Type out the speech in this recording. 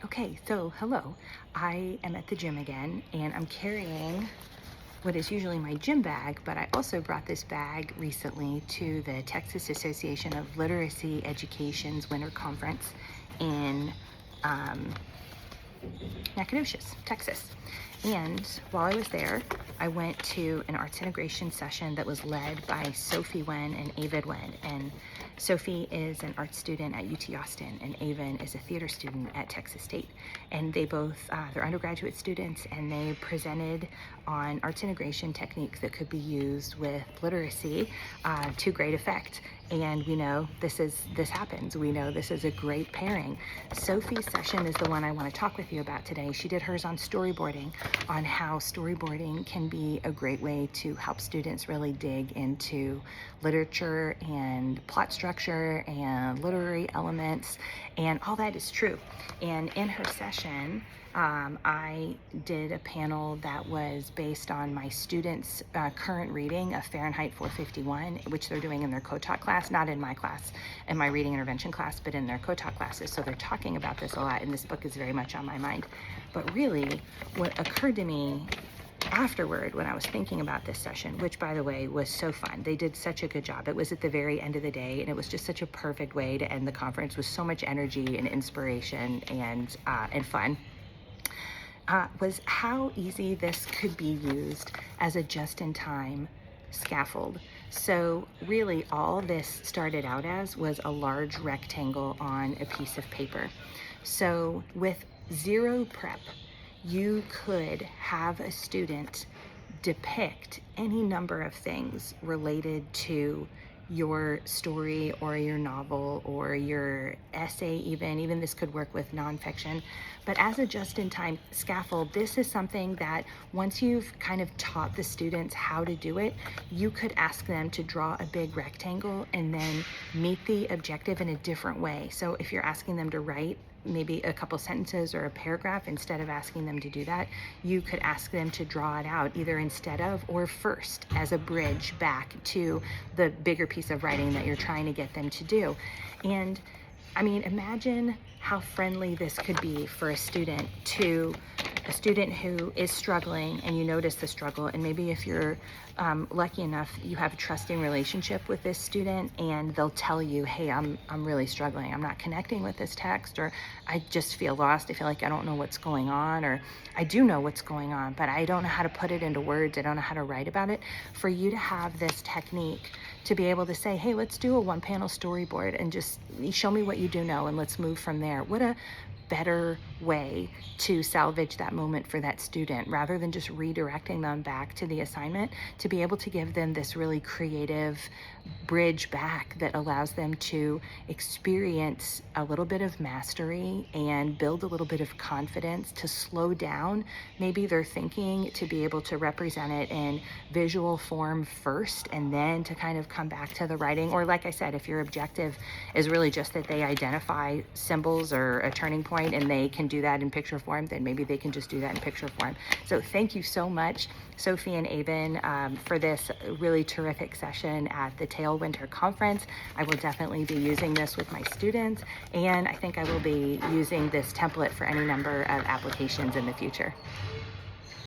Okay, so hello. I am at the gym again and I'm carrying what is usually my gym bag, but I also brought this bag recently to the Texas Association of Literacy Education's Winter Conference in um, Nacogdoches, Texas. And while I was there, I went to an arts integration session that was led by Sophie Wen and Avid Wen. And Sophie is an art student at UT Austin, and Avon is a theater student at Texas State. And they both, they're undergraduate students, and they presented on arts integration techniques that could be used with literacy to great effect. And we know this happens. We know this is a great pairing. Sophie's session is the one I want to talk with you about today. She did hers on storyboarding, on how storyboarding can be a great way to help students really dig into literature and plot structure and literary elements, and all that is true. And in her session, I did a panel that was based on my students' current reading of Fahrenheit 451, which they're doing in their co-taught class, not in my class, in my reading intervention class, but in their co-taught classes. So they're talking about this a lot, and this book is very much on my mind. But really, what occurred to me afterward when I was thinking about this session, which by the way was so fun. They did such a good job. It was at the very end of the day, and it was just such a perfect way to end the conference with so much energy and inspiration and fun. Was how easy this could be used as a just-in-time scaffold. So really all this started out as was a large rectangle on a piece of paper. So with zero prep, you could have a student depict any number of things related to your story or your novel or your essay. Even this could work with nonfiction. But as a just-in-time scaffold, this is something that once you've kind of taught the students how to do it, you could ask them to draw a big rectangle and then meet the objective in a different way. So if you're asking them to write maybe a couple sentences or a paragraph, instead of asking them to do that, you could ask them to draw it out either instead of or first as a bridge back to the bigger piece of writing that you're trying to get them to do. And I mean, imagine how friendly this could be for a student who is struggling, and you notice the struggle, and maybe if you're lucky enough, you have a trusting relationship with this student, and they'll tell you, hey, I'm really struggling. I'm not connecting with this text, or I just feel lost. I feel like I don't know what's going on, or I do know what's going on, but I don't know how to put it into words. I don't know how to write about it. For you to have this technique to be able to say, hey, let's do a one-panel storyboard and just show me what you do know, and let's move from there. What a better way to salvage that moment for that student, rather than just redirecting them back to the assignment, to be able to give them this really creative bridge back that allows them to experience a little bit of mastery and build a little bit of confidence, to slow down maybe their thinking, to be able to represent it in visual form first, and then to kind of come back to the writing. Or like I said, if your objective is really just that they identify symbols or a turning point and they can do that in picture form, then maybe they can just do that in picture form. So thank you so much, Sophie and Avon, for this really terrific session at the Tail Winter Conference. I will definitely be using this with my students, and I think I will be using this template for any number of applications in the future.